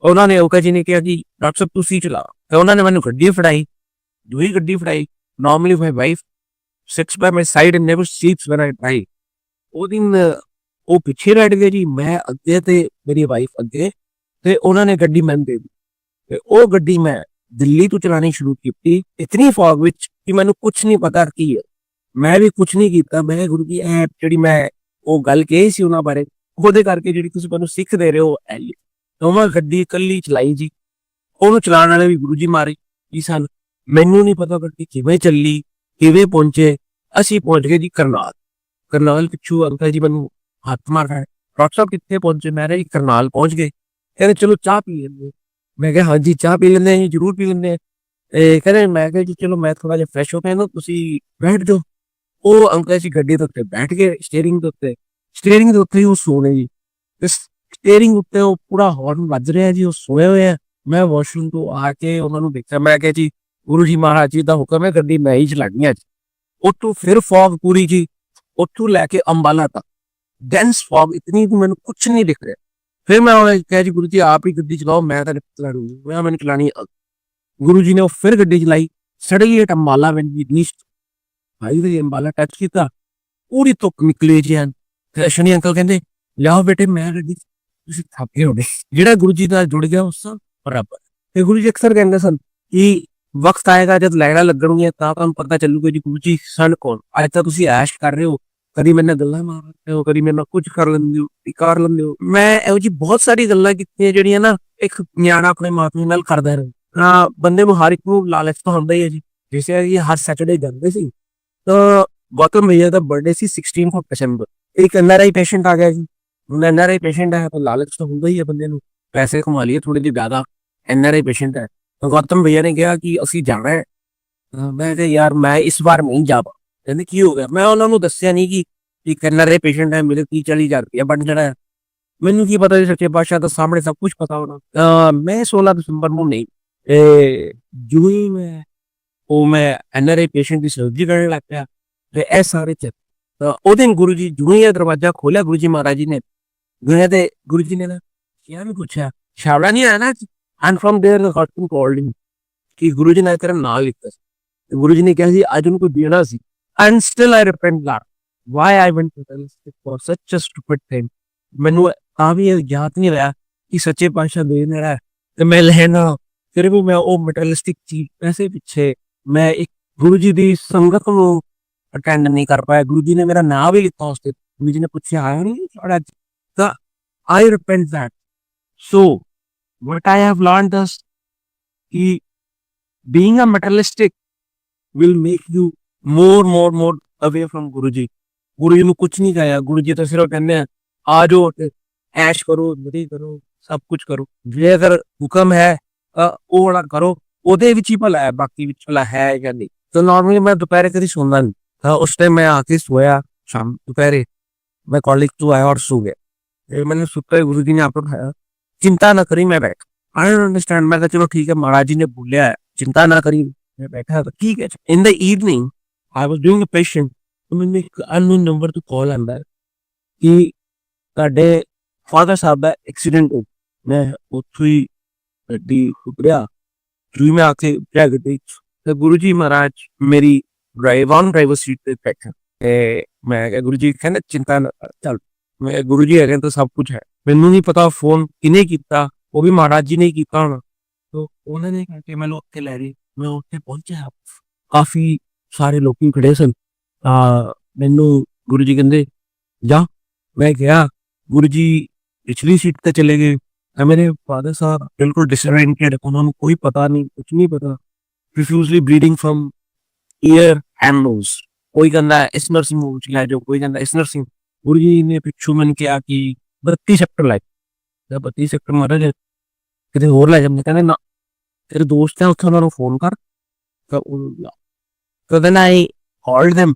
[SPEAKER 1] ਉਹਨਾਂ ਨੇ ਓਕਾ ਜੀ ਨੇ ਕਿਹਾ ਜੀ ਡਾਕਟਰ ਸਾਹਿਬ ਤੁਸੀਂ ਚਲਾਓ ਤੇ ਉਹਨਾਂ ਨੇ ਮੈਨੂੰ ਗੱਡੀ ਫੜਾਈ। ਜੋ ਹੀ ਗੱਡੀ ਫੜਾਈ normally my wife sits by my side and never seats when I drive. ਉਹ ਦਿਨ ਉਹ ਪਿੱਛੇ ਬੈਠ ਗਏ ਜੀ, ਮੈਂ ਅੱਗੇ ਤੇ ਮੇਰੀ ਵਾਈਫ ਅੱਗੇ ਤੇ ਉਹਨਾਂ ਨੇ ਗੱਡੀ ਮੈਨੂੰ ਦੇ ਦਿੱਤੀ। ਤੇ ਉਹ ਗੱਡੀ ਮੈਂ ਦਿੱਲੀ ਤੋਂ ਚਲਾਣੀ ਸ਼ੁਰੂ ਕੀਤੀ ਇਤਨੀ ਫੌਗ ਵਿੱਚ ਕਿ ਮੈਨੂੰ ਕੁਛ ਨਹੀਂ ਪਤਾ ਕੀ ਹੈ। ਮੈਂ ਵੀ ਕੁਛ ਨਹੀਂ ਕੀਤਾ। ਮੈਂ ਗੁਰੂ ਜੀ ਜਿਹੜੀ ਮੈਂ ਉਹ ਗੱਲ ਕਹੀ ਸੀ ਉਹਨਾਂ ਬਾਰੇ ਉਹਦੇ ਕਰਕੇ ਜਿਹੜੀ ਤੁਸੀਂ ਮੈਨੂੰ ਸਿੱਖ ਦੇ ਰਹੇ ਹੋ ਤਾਂ ਮੈਂ ਗੱਡੀ ਇਕੱਲੀ ਚਲਾਈ ਜੀ। ਉਹਨੂੰ ਚਲਾਉਣ ਵਾਲੇ ਵੀ ਗੁਰੂ ਜੀ ਮਾਰੇ ਜੀ ਸਨ। ਮੈਨੂੰ ਨਹੀਂ ਪਤਾ ਗੱਡੀ ਕਿਵੇਂ ਚੱਲੀ ਕਿਵੇਂ ਪਹੁੰਚੇ। ਅਸੀਂ ਪਹੁੰਚ ਗਏ ਜੀ ਕਰਨਾਲ ਪਿੱਛੋਂ ਅੰਕਲ ਜੀ ਮੈਨੂੰ ਹੱਥ ਮਾਰ ਰਹੇ ਡਾਕਟਰ ਸਾਹਿਬ ਕਿੱਥੇ ਪਹੁੰਚੇ? ਮੈਂ ਜੀ ਕਰਨਾਲ ਪਹੁੰਚ ਗਏ। ਕਹਿੰਦੇ ਚਲੋ ਚਾਹ ਪੀ ਲੈਂਦੇ। ਮੈਂ ਕਿਹਾ ਹਾਂਜੀ ਚਾਹ ਪੀ ਲੈਂਦੇ ਹਾਂ ਜ਼ਰੂਰ ਪੀ ਲੈਂਦੇ ਹਾਂ। ਕਹਿੰਦੇ ਮੈਂ ਕਿਹਾ ਜੀ ਚਲੋ ਮੈਂ ਥੋੜਾ ਜਿਹਾ ਫਰੈਸ਼ ਹੋ ਕੇ ਤੁਸੀਂ ਬੈਠ ਜਾਓ। ਉਹ ਅੰਕਲ ਜੀ ਗੱਡੀ ਦੇ ਉੱਤੇ ਬੈਠ ਗਏ ਸਟੀਅਰਿੰਗ ਦੇ ਉੱਤੇ ਹੀ ਉਹ ਸੋਣੇ ਜੀ। ਤੇ ਸਟੀਅਰਿੰਗ ਉੱਤੇ ਉਹ ਪੂਰਾ ਹੌਰਨ ਵੱਜ ਰਿਹਾ ਜੀ, ਉਹ ਸੋਏ ਹੋਏ ਆ। ਮੈਂ ਵਾਸ਼ਰੂਮ ਤੋਂ ਆ ਕੇ ਉਹਨਾਂ ਨੂੰ ਦੇਖਿਆ। ਮੈਂ ਕਿਹਾ ਜੀ ਗੁਰੂ ਜੀ ਮਹਾਰਾਜ ਜੀ ਦਾ ਹੁਕਮ ਹੈ ਗੱਡੀ ਮੈਂ ਹੀ ਚਲਾਉਣੀ ਅੱਜ। ਉੱਥੋਂ ਫਿਰ ਫੌਗ ਪੂਰੀ ਜੀ, ਉੱਥੋਂ ਲੈ ਕੇ ਅੰਬਾਲਾ ਤੱਕ ਡੈਂਸ ਫੌਗ ਇਤਨੀ ਕਿ ਮੈਨੂੰ ਕੁਛ ਨਹੀਂ ਦਿਖ ਰਿਹਾ। ਫਿਰ ਮੈਂ ਕਿਹਾ ਜੀ ਗੁਰੂ ਜੀ ਆਪ ਹੀ ਗੱਡੀ ਚਲਾਓ, ਮੈਂ ਤਾਂ ਚਲਾ ਦੂੰਗੀ, ਮੈਂ ਮੈਨੂੰ ਚਲਾਣੀ। ਗੁਰੂ ਜੀ ਨੇ ਉਹ ਫਿਰ ਗੱਡੀ ਚਲਾਈ। Suddenly Ambala when we reached highway Ambala touch ਕੀਤਾ ਪੂਰੀ ਧੁੱਪ ਨਿਕਲੀ ਜੀ ਹਨ ਤੇ ਅਸ਼ਵਨੀ ਅੰਕਲ ਕਹਿੰਦੇ ਲਿਆਓ ਬੇਟੇ ਮੈਂ ਰੈਡੀ ਤੁਸੀਂ ਥੱਕੇ ਹੋਣੇ ਜਿਹੜਾ ਗੁਰੂ ਜੀ ਨਾਲ ਜੁੜ ਗਿਆ ਉਸ ਤੋਂ ਬਰਾਬਰ ਤੇ ਗੁਰੂ ਜੀ ਅਕਸਰ ਕਹਿੰਦੇ ਸਨ ਕਿ ਵਕਤ ਆਏਗਾ ਜਦ ਲਾਈਨਾਂ ਲੱਗਣਗੀਆਂ ਤਾਂ ਤੁਹਾਨੂੰ ਪਤਾ ਚੱਲੂਗਾ ਜੀ ਗੁਰੂ ਜੀ ਸਨ ਕੌਣ ਅੱਜ ਤਾਂ ਤੁਸੀਂ ਐਸ਼ ਕਰ ਰਹੇ ਹੋ ਕਦੀ ਮੇਰੇ ਨਾਲ ਗੱਲਾਂ ਮਾਰ ਰਹੇ ਹੋ ਕਦੀ ਮੇਰੇ ਨਾਲ ਕੁਝ ਕਰ ਲੈਂਦੇ ਹੋ ਕਰ ਲੈਂਦੇ ਹੋ ਮੈਂ ਇਹੋ ਜੀ ਬਹੁਤ ਸਾਰੀ ਗੱਲਾਂ ਕੀਤੀਆਂ ਜਿਹੜੀਆਂ ਨਾ ਇੱਕ ਨਿਆਣਾ ਆਪਣੇ ਮਾਪਿਆਂ ਨਾਲ ਕਰਦਾ ਰਹੇ ਬੰਦੇ ਨੂੰ ਹਰ ਇੱਕ ਨੂੰ ਲਾਲਚ ਤਾਂ ਹੁੰਦਾ ਹੀ ਹੈ ਜੀ ਜਿਸੇ ਕਿ ਹਰ ਸੈਟਰਡੇ ਜਾਂਦੇ ਸੀ ਤਾਂ ਗੌਤਮ ਭਈਆ ਦਾ ਬਰਥਡੇ ਸੀ 16 ਦਸੰਬਰ ਇੱਕ ਐਨਆਰਆਈ ਪੇਸ਼ੈਂਟ ਆ ਗਿਆ ਜੀ ਹੁਣ ਐਨਆਰਆਈ ਪੇਸ਼ੈਂਟ ਹੈ ਤਾਂ ਲਾਲਚ ਤਾਂ ਹੁੰਦਾ ਹੀ ਹੈ ਬੰਦੇ ਨੂੰ ਪੈਸੇ ਕਮਾ ਲਈਏ ਥੋੜੇ ਜਿਹੇ ਜ਼ਿਆਦਾ ਐਨਆਰਆਈ ਪੇਸ਼ੈਂਟ ਹੈ ਤਾਂ ਗੌਤਮ ਭਈਆ ਨੇ ਕਿਹਾ ਕਿ ਅਸੀਂ ਜਾਣਾ ਹੈ ਮੈਂ ਕਿਹਾ ਯਾਰ ਮੈਂ ਇਸ ਵਾਰ ਨਹੀਂ ਜਾ ਪਾ ਕਹਿੰਦੇ ਕੀ ਹੋ ਗਿਆ ਮੈਂ ਉਹਨਾਂ ਨੂੰ ਦੱਸਿਆ ਨਹੀਂ ਕਿ ਇੱਕ ਐਨਆਰਆਈ ਪੇਸ਼ੈਂਟ ਹੈ ਮੇਰੇ 30-40 ਹਜ਼ਾਰ ਰੁਪਇਆ ਬਣ ਜਾਣਾ ਹੈ ਮੈਨੂੰ ਕੀ ਪਤਾ ਜੀ ਸੱਚੇ ਪਾਤਸ਼ਾਹ ਦਾ ਸਾਹਮਣੇ ਸਭ ਕੁਝ ਪਤਾ ਹੋਣਾ ਮੈਂ 16 ਦਸੰਬਰ ਨੂੰ ਨਹੀਂ ਜੂ ਹੀ ਮੈਂ ਐਨਆਰਆਈ ਪੇਸ਼ੈਂਟ ਦੀ ਸਰਜਰੀ ਕਰਨ ਲੱਗ ਪਿਆ ਤੇ ਇਹ ਸਾਰੇ ਚ ਤਾਂ ਉਹ ਦਿਨ ਗੁਰੂ ਜੀ ਜੂ ਹੀ ਦਰਵਾਜ਼ਾ ਖੋਲਿਆ ਗੁਰੂ ਜੀ ਮਹਾਰਾਜ ਜੀ ਨੇ ਗੁਰੂ ਜੀ ਨੇ ਨਾ ਕਿਹਾ ਵੀ ਪੁੱਛਿਆ ਸ਼ਾਵੜਾ ਨਹੀਂ ਆਇਆ ਨਾ and from there the hospital called him ਕਿ ਗੁਰੂ ਜੀ ਨੇ ਤੇਰਾ ਨਾਮ ਲਿਖਤਾ ਸੀ ਗੁਰੂ ਜੀ ਨੇ ਕਿਹਾ ਸੀ ਅੱਜ ਉਹਨੂੰ ਕੋਈ ਦੇਣਾ ਸੀ ਐਂਡ ਸਟਿਲ ਆਈ ਰਿਪੈਂਟ ਲਾਰ why I went to tell for such a stupid thing ਮੈਨੂੰ ਤਾਂ ਵੀ ਇਹ ਯਾਦ ਨਹੀਂ ਰਿਹਾ ਕਿ ਸੱਚੇ ਪਾਤਸ਼ਾਹ ਦੇ ਰਿਹਾ ਤੇ ਮੈਂ ਲੈਣਾ ਫਿਰ ਵੀ ਮੈਂ ਉਹ ਮਟੀਰੀਅਲਿਸਟਿਕ ਚੀਜ਼ ਪੈਸੇ ਪਿੱਛੇ ਮੈਂ ਇੱਕ ਗੁਰੂ ਜੀ ਦੀ ਸੰਗਤ ਨੂੰ ਅਟੈਂਡ ਨਹੀਂ ਕਰ ਪਾਇਆ ਗੁਰੂ ਜੀ ਨੇ ਮੇਰਾ ਨਾਮ ਵੀ ਲਿਖਤਾ ਉਸ ਤੇ ਗੁਰੂ ਜੀ ਨੇ ਪੁੱਛਿਆ ਆਇਆ ਨਹੀਂ ਸਾਡਾ ਤਾਂ I repent that so what I have learned is कि being a materialistic will make you more away from Guru Ji. Guru ji ਨੂੰ ਕੁਝ ਨਹੀਂ ਕਹਾਇਆ ਗੁਰੂ ਜੀ ਤਾਂ ਸਿਰਫ ਕਹਿੰਦੇ ਆ ਜਾਓ ਐਸ਼ ਕਰੋ ਮਦੀ ਕਰੋ ਸਭ ਕੁਝ ਕਰੋ ਜੇ ਅਗਰ ਹੁਕਮ ਹੈ ਉਹ ਵਾਲਾ ਕਰੋ ਉਹਦੇ ਵਿੱਚ ਹੀ ਭਲਾ ਹੈ ਬਾਕੀ ਵਿੱਚ ਭਲਾ ਹੈ ਜਾਂ ਨਹੀਂ ਤਾਂ ਨਾਰਮਲੀ ਮੈਂ ਦੁਪਹਿਰੇ ਕਦੀ ਸੌਂਦਾ ਨਹੀਂ ਤਾਂ ਉਸ ਟਾਈਮ ਮੈਂ ਆ ਕੇ ਸੋਇਆ ਸ਼ਾਮ ਦੁਪਹਿਰੇ ਮੈਂ ਕਾਲਜ ਤੋਂ ਆਇਆ ਔਰ ਸੋ ਗਿਆ ਤੇ मैंने सुता गुरु जी ने आपको उठाया चिंता ना करी मैं बैठ आई डोंट अंडरस्टैंड मैं चलो ठीक है महाराज जी ने बोलिया है चिंता ना करी मैं बैठा तो ठीक है in the evening I was doing a patient तो मैंने एक अननोन नंबर तो कॉल आंदा है कि ਤੁਹਾਡੇ ਫਾਦਰ ਸਾਹਿਬ ਦਾ ਐਕਸੀਡੈਂਟ ਹੋ ਮੈਂ ਉੱਥੋਂ ਹੀ ਗੱਡੀ ਉਤਰਿਆ ਜੂ ਮੈਂ ਆ ਕੇ ਗੱਡੀ ਤੇ ਗੁਰੂ ਜੀ ਮਹਾਰਾਜ ਮੇਰੀ ਡਰਾਈਵਰ ਸੀਟ ਤੇ ਬੈਠਾ ਤੇ ਮੈਂ ਕਿਹਾ ਗੁਰੂ ਜੀ ਕਹਿੰਦੇ ਚਿੰਤਾ ਨਾ ਚੱਲ ਮੈਂ ਗੁਰੂ ਜੀ ਹੈਗੇ ਤਾਂ ਸਭ ਕੁਝ ਹੈ ਮੈਨੂੰ ਨਹੀਂ ਪਤਾ ਫੋਨ ਕਿਨੇ ਕੀਤਾ ਉਹ ਵੀ ਮਹਾਰਾਜ ਜੀ ਨੇ ਕੀਤਾ ਹੋਣਾ ਤਾਂ ਉਹਨਾਂ ਨੇ ਕਰਕੇ ਮੈਨੂੰ ਉੱਥੇ ਲੈ ਗਏ ਮੈਂ ਉੱਥੇ ਪਹੁੰਚਿਆ ਕਾਫੀ ਸਾਰੇ ਲੋਕੀ ਖੜੇ ਸਨ ਮੈਨੂੰ ਗੁਰੂ ਜੀ ਕਹਿੰਦੇ ਜਾ ਮੈਂ ਗਿਆ ਗੁਰੂ ਜੀ ਪਿਛਲੀ ਸੀਟ ਤੇ ਚਲੇ ਗਏ ਮੇਰੇ ਫਾਦਰ ਸਾਹਿਬ ਬਿਲਕੁਲ ਡਿਸਓਰੀਐਂਟਡ ਉਹਨਾਂ ਨੂੰ ਕੋਈ ਪਤਾ ਨਹੀਂ ਕੁਝ ਨਹੀਂ ਪਤਾ profusely bleeding from ear and nose ਕੋਈ ਕਹਿੰਦਾ ਇਸ ਨਰਸਿੰਗ ਹੋਮ ਚ ਲੈ ਜਾਓ ਕੋਈ ਕਹਿੰਦਾ ਇਸ ਨਰਸਿੰਗ ਗੁਰੂ ਜੀ ਨੇ ਪਿੱਛੋਂ ਮੈਨੂੰ ਕਿਹਾ ਕਿ 32 ਸੈਕਟਰ ਲੈ 32 ਸੈਕਟਰ ਮਹਾਰਾਜ ਕਿਤੇ ਹੋਰ ਲੈ ਜਾਂਦੇ ਕਹਿੰਦੇ ਨਾ ਤੇਰੇ ਦੋਸਤ ਹੈ ਉੱਥੇ ਉਹਨਾਂ ਨੂੰ ਫੋਨ ਕਰ ਤਾਂ then I called them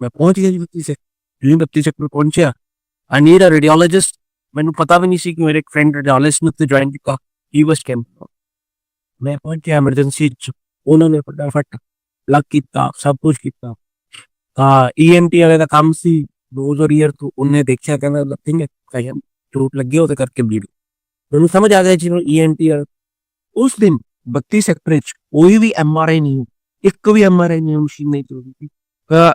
[SPEAKER 1] ਮੈਂ ਪਹੁੰਚ ਗਿਆ ਜੀ 32 ਸੈਕਟਰ ਪਹੁੰਚਿਆ I need a radiologist ਮੈਨੂੰ ਪਤਾ ਵੀ ਨਹੀਂ ਸੀ ਕਿ ਮੇਰੇ ਇੱਕ ਫਰੈਂਡ ਰੇਡੀਓਲੋਜਿਸਟ ਨੂੰ ਤੇ ਜੁਆਇਨ ਕੀਤਾ ਹੀ ਵਾਸ ਕੈਂਪ ਮੈਂ ਪਹੁੰਚਿਆ ਐਮਰਜੈਂਸੀ ਚ ਉਹਨਾਂ ਨੇ ਫਟਾਫਟ ਲੱਗ ਕੀਤਾ ਸਭ ਕੁਝ ਕੀਤਾ ਤਾਂ ENT ਵਾਲੇ ਦਾ ਕੰਮ ਸੀ ਨੋਜ਼ ਔਰ ਈਅਰ ਤੋਂ ਉਹਨੇ ਦੇਖਿਆ ਕਹਿੰਦਾ ਨਥਿੰਗ ਹੈ ਕਹਿੰਦਾ ਚੋਟ ਲੱਗੀ ਉਹਦੇ ਕਰਕੇ ਬਲੀਡ ਮੈਨੂੰ ਸਮਝ ਆ ਗਿਆ ਜਿਹਨੂੰ ENT ਉਸ ਦਿਨ 32 ਸੈਕਟਰ ਵਿੱਚ ਕੋਈ ਵੀ MRI ਨਹੀਂ ਇੱਕ ਵੀ MRI ਨਹੀਂ ਮਸ਼ੀਨ ਨਹੀਂ ਚੱਲਦੀ ਤਾਂ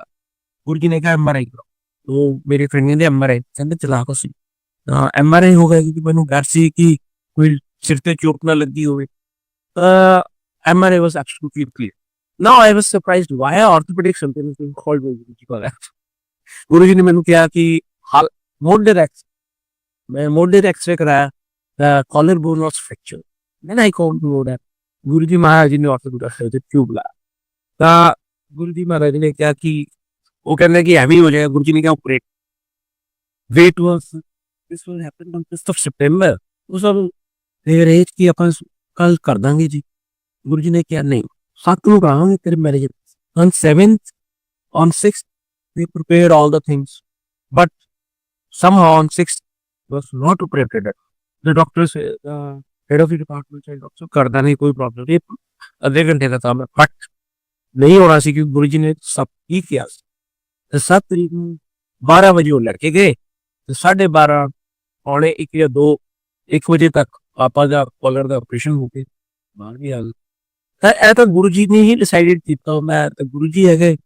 [SPEAKER 1] ਗੁਰੂ ਜੀ ਨੇ ਕਿਹਾ MRI ਕਰੋ तो मेरे फ्रेंड ने MRI ਕਹਿੰਦੇ ਚਲਾ ਕੋ ਸੀ ਤਾਂ MRI ਹੋ ਗਿਆ ਕਿ ਮੈਨੂੰ ਡਰ ਸੀ ਕਿ ਕੋਈ ਸਿਰ ਤੇ ਚੋਟ ਨਾ ਲੱਗੀ ਹੋਵੇ ਤਾਂ MRI was absolutely clear now I was surprised why orthopedic something is called ਗੁਰੂ ਜੀ ਨੇ ਮੈਨੂੰ ਕਿਹਾ ਕਿ ਮੋਢੇ ਦਾ ਮੈਂ ਮੋਢੇ ਦਾ ਐਕਸਰੇ ਕਰਾਇਆ ਤਾਂ collar bone was fracture then I called to know that Guru ji Maharaj ਜੀ ਨੇ orthopedic ਤੇ ਟਿਊਬ ਲਾ ਤਾਂ ਗੁਰੂ ਜੀ ਮਹਾਰਾਜ ਨੇ ਕਿਹਾ ਕਿ ਉਹ ਕਹਿੰਦੇ ਕਿ ਐਵੇਂ ਹੋ ਜਾਏਗਾ ਗੁਰੂ ਜੀ ਨੇ ਕਿਹਾ operate wait was this will happen on 5th of September ਉਸ ਨੂੰ ਦੇ ਰਹੇ ਕਿ ਆਪਾਂ ਕੱਲ ਕਰ ਦਾਂਗੇ ਜੀ ਗੁਰੂ ਜੀ ਨੇ ਕਿਹਾ ਨਹੀਂ 7 ਨੂੰ ਕਰਾਂਗੇ ਤੇਰੇ marriage on 7th on 6th we prepared all the things but somehow on 6th was not operated the doctors head of the department said doctor ਕਰਦਾ ਨਹੀਂ ਕੋਈ ਪ੍ਰੋਬਲਮ ਇਹ ਅੱਧੇ ਘੰਟੇ ਦਾ ਕੰਮ ਹੈ ਬਟ ਨਹੀਂ ਹੋਣਾ ਸੀ ਕਿ ਗੁਰੂ ਜੀ ਨੇ ਸਭ ਕੀ ਕਿਹਾ ਤੇ 7 ਤਰੀਕ ਨੂੰ 12 ਵਜੇ ਉਹ ਲੜਕੇ ਗਏ ਤੇ 12:30 ਪੌਣੇ 1 ਜਾਂ 1 ਵਜੇ ਤੱਕ ਪਾਪਾ ਦਾ ਕਾਲਰ ਦਾ ਆਪਰੇਸ਼ਨ ਹੋ ਕੇ ਬਾਹਰ ਵੀ ਆ ਗਏ ਤਾਂ ਇਹ ਤਾਂ ਗੁਰੂ ਜੀ ਨੇ ਹੀ ਡਿਸਾਈਡਡ ਕੀਤਾ ਮੈਂ ਤਾਂ ਗੁਰੂ ਜੀ ਹੈਗੇ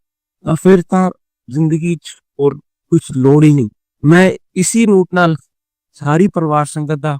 [SPEAKER 1] ਤਾਂ ਫਿਰ ਤਾਂ ਜ਼ਿੰਦਗੀ 'ਚ ਔਰ ਕੁਝ ਲੋੜ ਹੀ ਨਹੀਂ। ਮੈਂ ਇਸੀ ਰੂਟ ਨਾਲ ਸਾਰੀ ਪਰਿਵਾਰ ਸੰਗਤ ਦਾ